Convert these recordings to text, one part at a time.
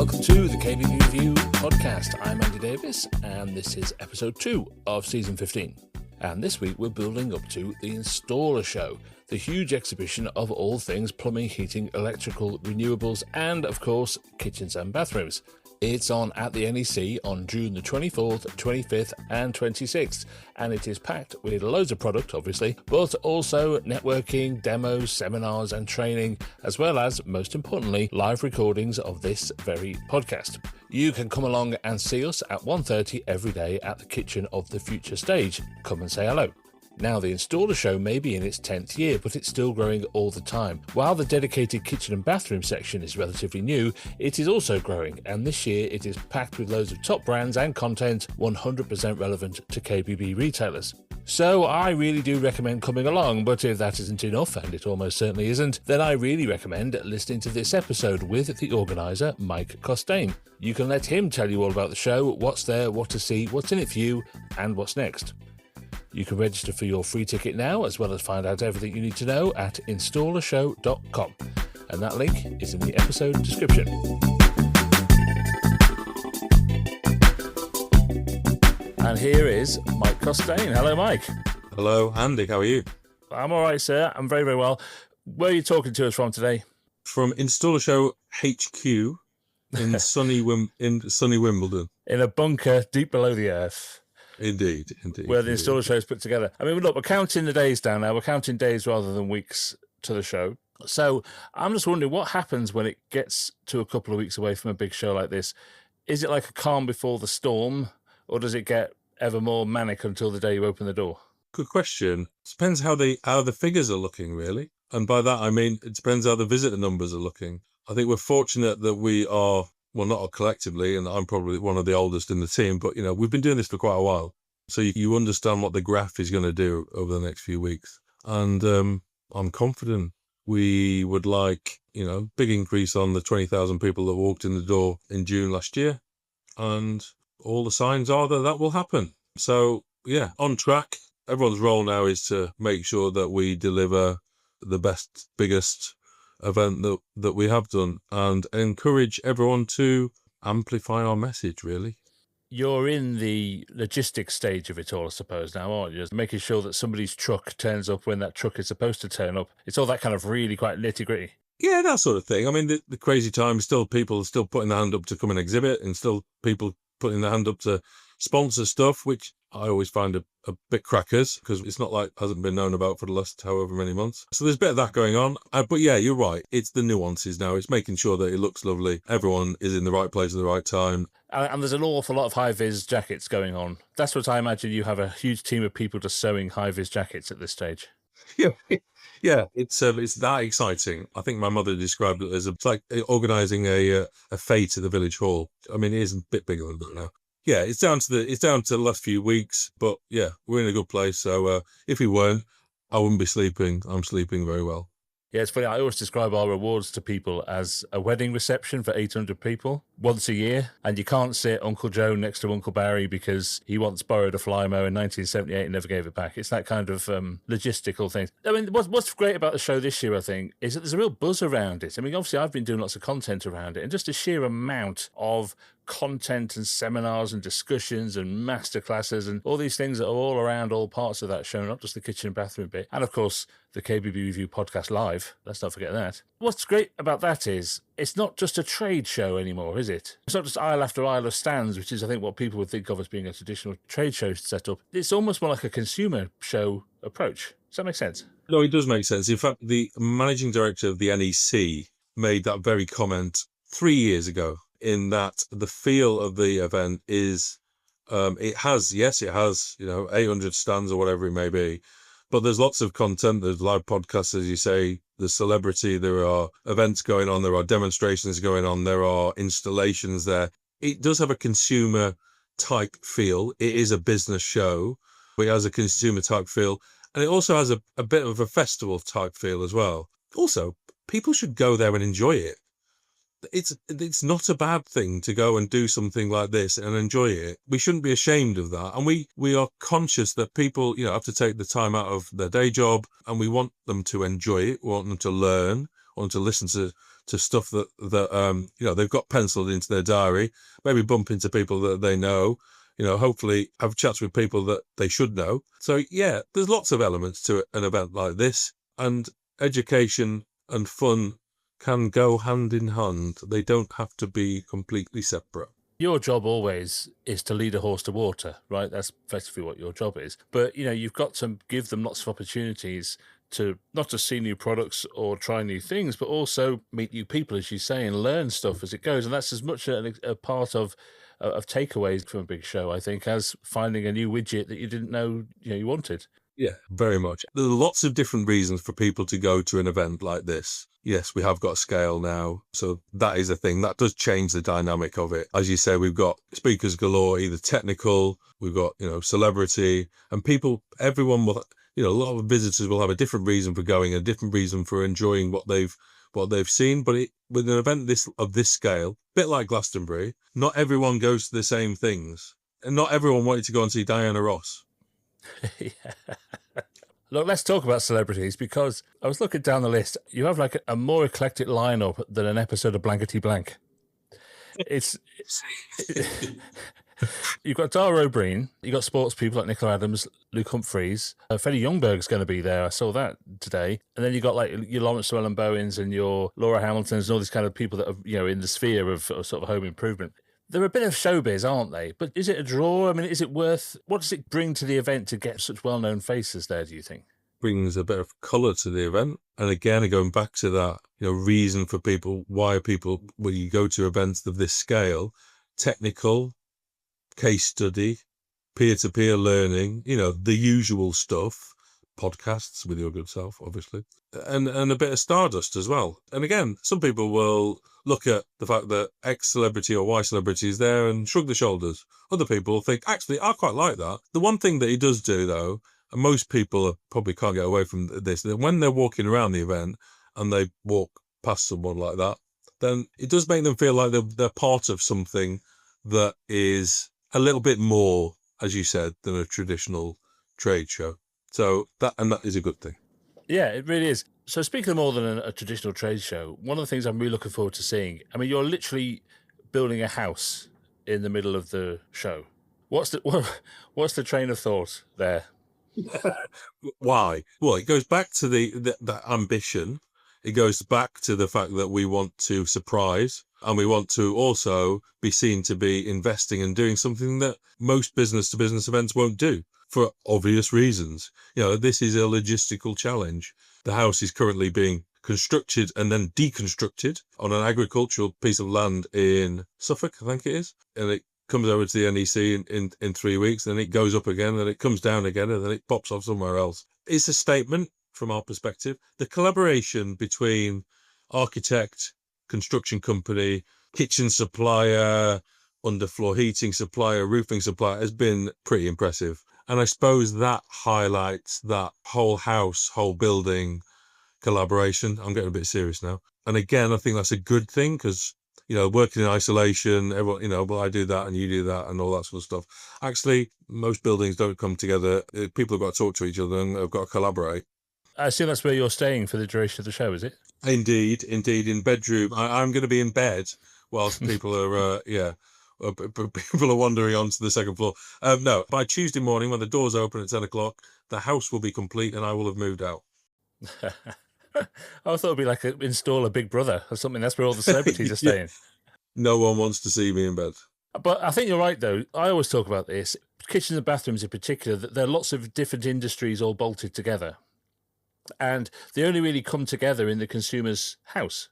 Welcome to the kbbreview podcast. I'm Andy Davies, and this is episode 2 of season 15. And this week we're building up to the InstallerSHOW, the huge exhibition of all things plumbing, heating, electrical, renewables, and of course, kitchens and bathrooms. It's on at the NEC on June the 24th, 25th and 26th, and it is packed with loads of product, obviously, but also networking, demos, seminars and training, as well as, most importantly, live recordings of this very podcast. You can come along and see us at 1:30 every day at the Kitchen of the Future stage. Come and say hello. Now, the InstallerSHOW may be in its 10th year, but it's still growing all the time. While the dedicated kitchen and bathroom section is relatively new, it is also growing, and this year it is packed with loads of top brands and content 100% relevant to KBB retailers. So I really do recommend coming along, but if that isn't enough, and it almost certainly isn't, then I really recommend listening to this episode with the organiser, Mike Costain. You can let him tell you all about the show, what's there, what to see, what's in it for you, and what's next. You can register for your free ticket now, as well as find out everything you need to know at InstallerSHOW.com. And that link is in the episode description. And here is Mike Costain. Hello, Mike. Hello, Andy. How are you? I'm all right, sir. I'm very, very well. Where are you talking to us from today? From InstallerSHOW HQ in sunny Wimbledon. In a bunker deep below the earth. Indeed. Where the InstallerSHOW is put together. I mean, look, we're counting the days down now. We're counting days rather than weeks to the show. So I'm just wondering what happens when it gets to a couple of weeks away from a big show like this. Is it like a calm before the storm, or does it get ever more manic until the day you open the door? Good question. Depends how the figures are looking, really. And by that, I mean, it depends how the visitor numbers are looking. I think we're fortunate that we are, well, not collectively, and I'm probably one of the oldest in the team, but, we've been doing this for quite a while. So you understand what the graph is going to do over the next few weeks. And I'm confident we would like, big increase on the 20,000 people that walked in the door in June last year. And all the signs are that will happen. So, yeah, on track. Everyone's role now is to make sure that we deliver the best, biggest event that we have done and encourage everyone to amplify our message, really. You're in the logistics stage of it all, I suppose, now, aren't you? Just making sure that somebody's truck turns up when that truck is supposed to turn up. It's all that kind of really quite nitty-gritty. Yeah, that sort of thing. I mean, the crazy times, people still putting their hand up to come and exhibit, and still people putting their hand up to sponsor stuff, which I always find a bit crackers, because it's not like it hasn't been known about for the last however many months. So there's a bit of that going on. But yeah, you're right. It's the nuances now. It's making sure that it looks lovely. Everyone is in the right place at the right time. And there's an awful lot of high-vis jackets going on. That's what I imagine. You have a huge team of people just sewing high-vis jackets at this stage. Yeah, it's that exciting. I think my mother described it as it's like organising a fete at the village hall. I mean, it is a bit bigger than that now. Yeah, it's down to the last few weeks, but yeah, we're in a good place. So if we weren't, I wouldn't be sleeping. I'm sleeping very well. Yeah, it's funny. I always describe our rewards to people as a wedding reception for 800 people once a year. And you can't sit Uncle Joe next to Uncle Barry because he once borrowed a Flymo in 1978 and never gave it back. It's that kind of logistical thing. I mean, what's great about the show this year, I think, is that there's a real buzz around it. I mean, obviously, I've been doing lots of content around it, and just the sheer amount of content and seminars and discussions and masterclasses and all these things that are all around all parts of that show, not just the kitchen and bathroom bit. And of course, the KBB Review podcast live. Let's not forget that. What's great about that is it's not just a trade show anymore, is it? It's not just aisle after aisle of stands, which is, I think, what people would think of as being a traditional trade show setup. It's almost more like a consumer show approach. Does that make sense? No, it does make sense. In fact, the managing director of the NEC made that very comment 3 years ago, in that the feel of the event is, it has 800 stands or whatever it may be, but there's lots of content. There's live podcasts, as you say, there's celebrity, there are events going on, there are demonstrations going on, there are installations there. It does have a consumer type feel. It is a business show, but it has a consumer type feel. And it also has a bit of a festival type feel as well. Also, people should go there and enjoy it. It's not a bad thing to go and do something like this and enjoy it. We shouldn't be ashamed of that. And we are conscious that people, have to take the time out of their day job, and we want them to enjoy it. We want them to learn. want to listen to stuff that they've got penciled into their diary, maybe bump into people that they know, hopefully have chats with people that they should know. So yeah, there's lots of elements to an event like this, and education and fun can go hand in hand. They don't have to be completely separate. Your job always is to lead a horse to water, right? That's effectively what your job is. But, you've got to give them lots of opportunities to not just see new products or try new things, but also meet new people, as you say, and learn stuff as it goes. And that's as much a part of takeaways from a big show, I think, as finding a new widget that you didn't know you wanted. Yeah, very much. There are lots of different reasons for people to go to an event like this. Yes, we have got scale now, so that is a thing. That does change the dynamic of it. As you say, we've got speakers galore, either technical, we've got, celebrity, and everyone will, a lot of visitors will have a different reason for going, a different reason for enjoying what they've seen. But with an event of this scale, a bit like Glastonbury, not everyone goes to the same things, and not everyone wanted to go and see Diana Ross. Yeah. Look, let's talk about celebrities, because I was looking down the list. You have like a more eclectic lineup than an episode of Blankety Blank. You've got Dara O'Brien, you've got sports people like Nicola Adams, Luke Humphreys, Freddie Youngberg's going to be there. I saw that today. And then you've got like your Lawrence Llewellyn Bowens and your Laura Hamiltons and all these kind of people that are, in the sphere of sort of home improvement. They're a bit of showbiz, aren't they? But is it a draw? I mean, what does it bring to the event to get such well-known faces there, do you think? Brings a bit of colour to the event. And again, going back to that, reason for people, why people, when you go to events of this scale, technical, case study, peer-to-peer learning, the usual stuff, podcasts with your good self, obviously, and a bit of stardust as well. And again, some people will look at the fact that X celebrity or Y celebrity is there and shrug their shoulders. Other people think, actually, I quite like that. The one thing that he does do, though, and most people probably can't get away from this, that when they're walking around the event and they walk past someone like that, then it does make them feel like they're part of something that is a little bit more, as you said, than a traditional trade show. So that is a good thing. Yeah, it really is. So speaking of more than a traditional trade show, one of the things I'm really looking forward to seeing, I mean, you're literally building a house in the middle of the show. What's the train of thought there? Why? Well, it goes back to the ambition. It goes back to the fact that we want to surprise, and we want to also be seen to be investing and doing something that most business-to-business events won't do, for obvious reasons. This is a logistical challenge. The house is currently being constructed and then deconstructed on an agricultural piece of land in Suffolk, I think it is. And it comes over to the NEC in 3 weeks, then it goes up again, then it comes down again, and then it pops off somewhere else. It's a statement from our perspective. The collaboration between architect, construction company, kitchen supplier, underfloor heating supplier, roofing supplier has been pretty impressive. And I suppose that highlights that whole house, whole building collaboration. I'm getting a bit serious now. And again, I think that's a good thing because, working in isolation, everyone, well, I do that and you do that and all that sort of stuff. Actually, most buildings don't come together. People have got to talk to each other and have got to collaborate. I assume that's where you're staying for the duration of the show, is it? Indeed, in bedroom. I'm going to be in bed whilst people are, people are wandering onto the second floor. No, by Tuesday morning when the doors open at 10 o'clock, the house will be complete and I will have moved out. I thought it'd be like install a Big Brother or something. That's where all the celebrities are staying. No one wants to see me in bed. But I think you're right, though. I always talk about this. Kitchens and bathrooms in particular, that there are lots of different industries all bolted together. And they only really come together in the consumer's house.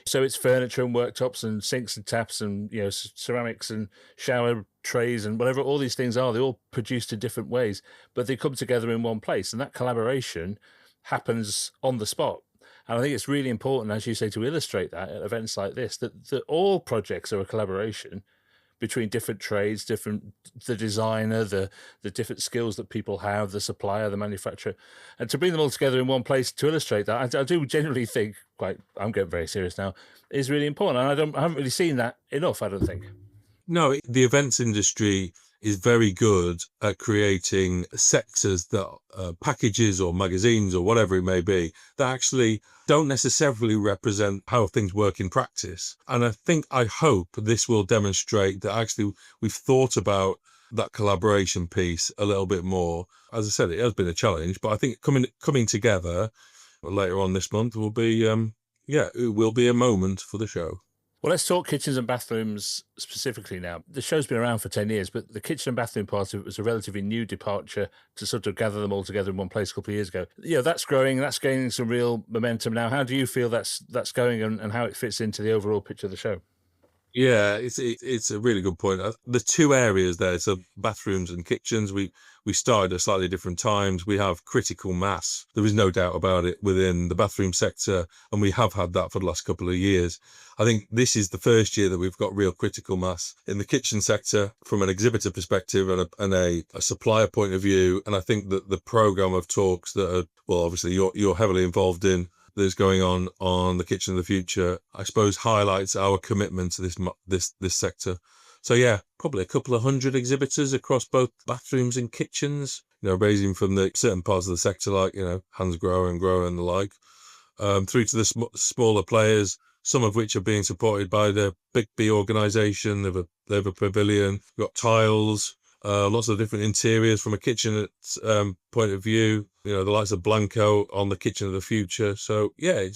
So it's furniture and worktops and sinks and taps and ceramics and shower trays and whatever all these things are. They're all produced in different ways, but they come together in one place. And that collaboration happens on the spot. And I think it's really important, as you say, to illustrate that at events like this, that all projects are a collaboration between different trades, the designer, the different skills that people have, the supplier, the manufacturer, and to bring them all together in one place to illustrate that, I do genuinely think, I'm getting very serious now, is really important. And I haven't really seen that enough, I don't think. No, the events industry is very good at creating sectors that packages or magazines or whatever it may be that actually don't necessarily represent how things work in practice. And I hope this will demonstrate that actually we've thought about that collaboration piece a little bit more. As I said, it has been a challenge, but I think coming together later on this month will be, it will be a moment for the show. Well, let's talk kitchens and bathrooms specifically now. The show's been around for 10 years, but the kitchen and bathroom part of it was a relatively new departure to sort of gather them all together in one place a couple of years ago. That's growing, that's gaining some real momentum now. How do you feel that's going and how it fits into the overall picture of the show? Yeah, it's a really good point. The two areas there, so bathrooms and kitchens, we started at slightly different times. We have critical mass. There is no doubt about it within the bathroom sector, and we have had that for the last couple of years. I think this is the first year that we've got real critical mass in the kitchen sector from an exhibitor perspective and a supplier point of view. And I think that the program of talks that are, well, obviously you're heavily involved in, that's going on the Kitchen of the Future, I suppose highlights our commitment to this sector. So yeah, probably a couple of hundred exhibitors across both bathrooms and kitchens, ranging from the certain parts of the sector like, Hans Grohe and Grohe and the like, through to the smaller players, some of which are being supported by the Big B organisation. They have a pavilion, we've got tiles, lots of different interiors from a kitchen point of view, the likes of Blanco on the Kitchen of the Future. So yeah,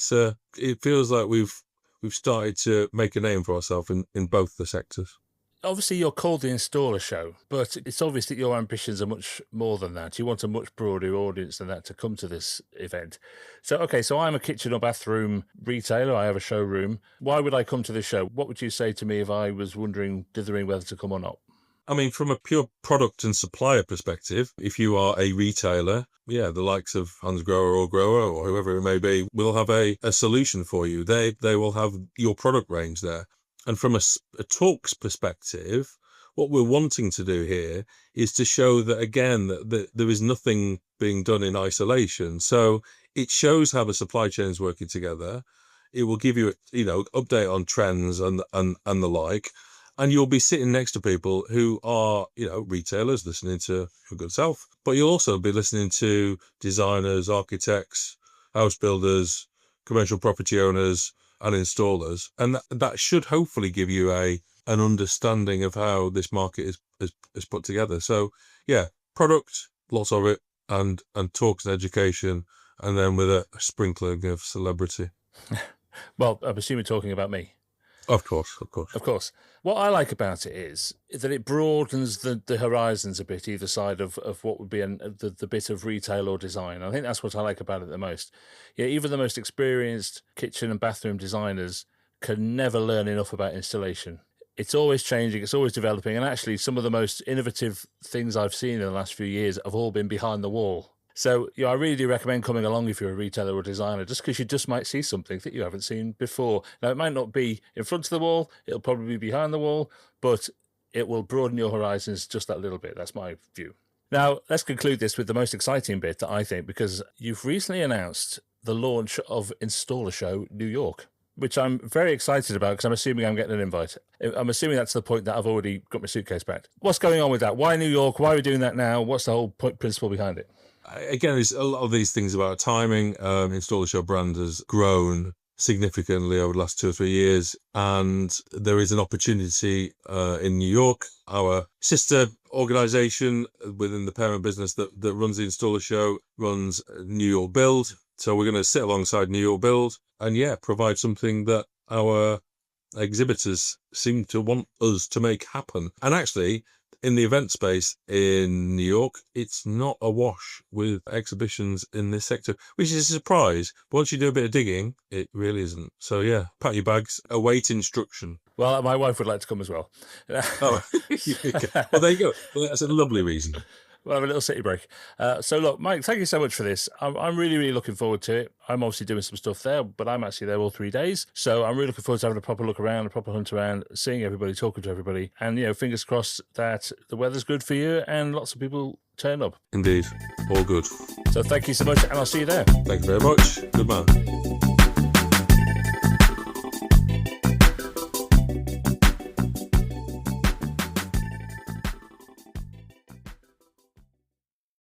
it feels like we've started to make a name for ourselves in both the sectors. Obviously, you're called the InstallerSHOW, but it's obvious that your ambitions are much more than that. You want a much broader audience than that to come to this event. So I'm a kitchen or bathroom retailer. I have a showroom. Why would I come to this show? What would you say to me if I was dithering whether to come or not? I mean, from a pure product and supplier perspective, if you are a retailer, the likes of Hans Grohe or Grohe or whoever it may be, will have a solution for you. They will have your product range there. And from a talks perspective, what we're wanting to do here is to show that, again, that there is nothing being done in isolation. So it shows how the supply chain is working together. It will give you, update on trends and the like. And you'll be sitting next to people who are, retailers listening to your good self, but you'll also be listening to designers, architects, house builders, commercial property owners, and installers. And that should hopefully give you an understanding of how this market is put together. So yeah, product, lots of it, and talks and education, and then with a sprinkling of celebrity. Well, I'm assuming talking about me. Of course. What I like about it is that it broadens the horizons a bit, either side of what would be the bit of retail or design. I think that's what I like about it the most. Yeah, even the most experienced kitchen and bathroom designers can never learn enough about installation. It's always changing, it's always developing, and actually some of the most innovative things I've seen in the last few years have all been behind the wall. So I really do recommend coming along if you're a retailer or designer, just because you just might see something that you haven't seen before. Now, it might not be in front of the wall, it'll probably be behind the wall, but it will broaden your horizons just that little bit. That's my view. Now, let's conclude this with the most exciting bit, I think, because you've recently announced the launch of InstallerSHOW New York, which I'm very excited about because I'm assuming I'm getting an invite. I'm assuming that's the point that I've already got my suitcase packed. What's going on with that? Why New York? Why are we doing that now? What's the whole principle behind it? Again, there's a lot of these things about timing. InstallerSHOW brand has grown significantly over the last 2 or 3 years, and there is an opportunity in New York. Our sister organisation within the parent business that runs the InstallerSHOW runs New York Build. So we're going to sit alongside New York Build and provide something that our exhibitors seem to want us to make happen. And actually, in the event space in New York, it's not awash with exhibitions in this sector, which is a surprise. But once you do a bit of digging, it really isn't. So yeah, pack your bags, await instruction. Well, my wife would like to come as well. Oh, okay. Well, there you go. Well, that's a lovely reason. We'll have a little city break. So look, Mike, thank you so much for this. I'm really, really looking forward to it. I'm obviously doing some stuff there, but I'm actually there all 3 days. So I'm really looking forward to having a proper look around, a proper hunt around, seeing everybody, talking to everybody. And, fingers crossed that the weather's good for you and lots of people turn up. Indeed. All good. So thank you so much, and I'll see you there. Thank you very much. Good man.